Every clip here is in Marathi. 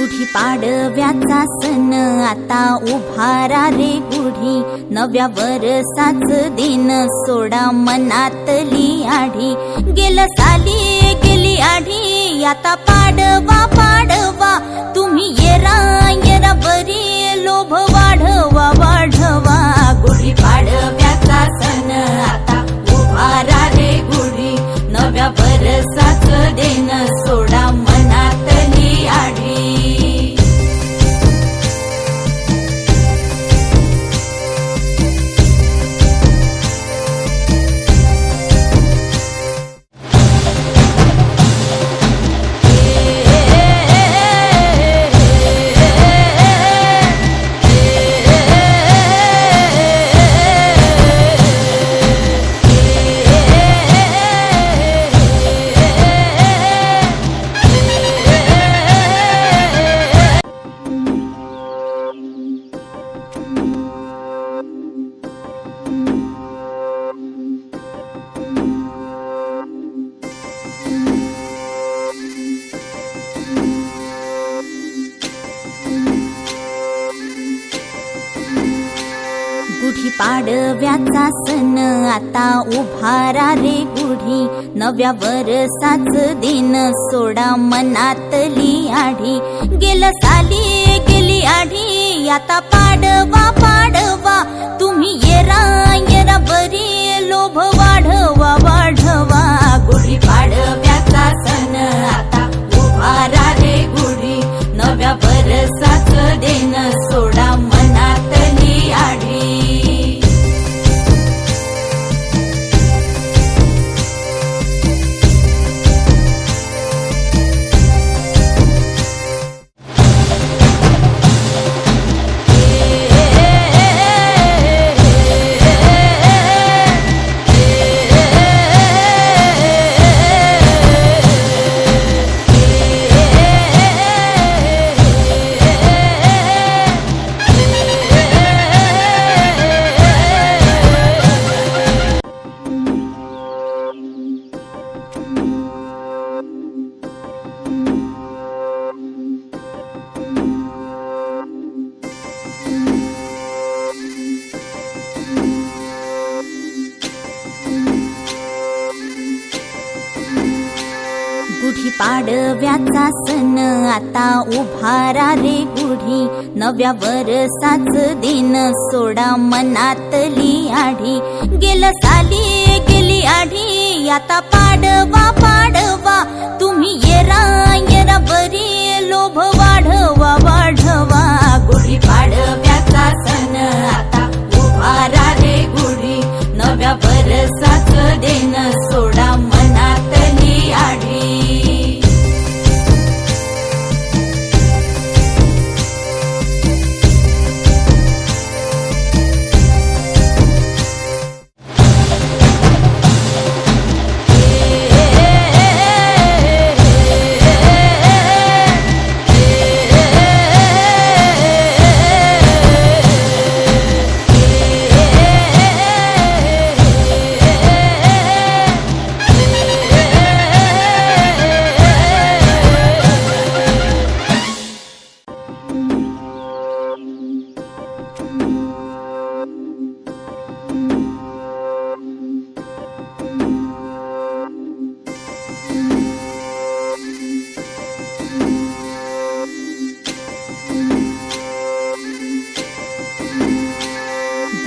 गुढी पाडव्याचा सण आता उभारा रे गुढी, नव्या वर्षाच दिन सोडा मनातली आढी। गेलं साली गेली आढी, आता पाडवा पाडवा तुम्ही येरा येरा बरी, लोभ वाढवा वाढवा। गुढी पाडव्याचा सण आता उभारा रे गुढी, नव्या वर्षाच दिन सोडा मनातली आढी। गुढी पाडव्याचा सण आता उभारा रे गुढी, नव्या वर्षाच दिन सोडा मनातली आढी। गेलं साली गेली आढी, आता पाडवा पाडवा तुम्ही येरा येरा बरी, लोभ वाढवा वाढवा। गुढी पाडव्याचा सण आता उभारा रे गुढी, नव्या वर्षाच दिन सोडा मनातली आढी। गुढी पाडव्याचा सण आता उभारा रे गुढी, नव्या वर्षाच दिन सोडा मनातली आढी। गेलं साली गेली आढी, आता पाडवा पाडवा तुम्ही येरा येरा बरी, लोभ वाढवा वाढवा। गुढी पाडव्याचा सण आता उभारा रे गुढी, नव्या वर्षाच दिन सोडा मनातली आढी।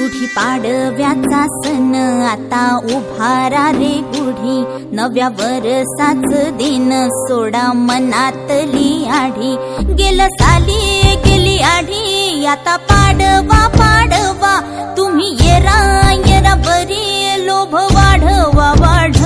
गुढी पाडव्याचा सण आता उभारा रे गुढी, नव्या वर्षाच दिन सोडा मनातली आढी। गेलं साली गेली आढी, आता पाडवा पाडवा तुम्ही येरा येरा बरी, लोभ वाढवा वाढवा।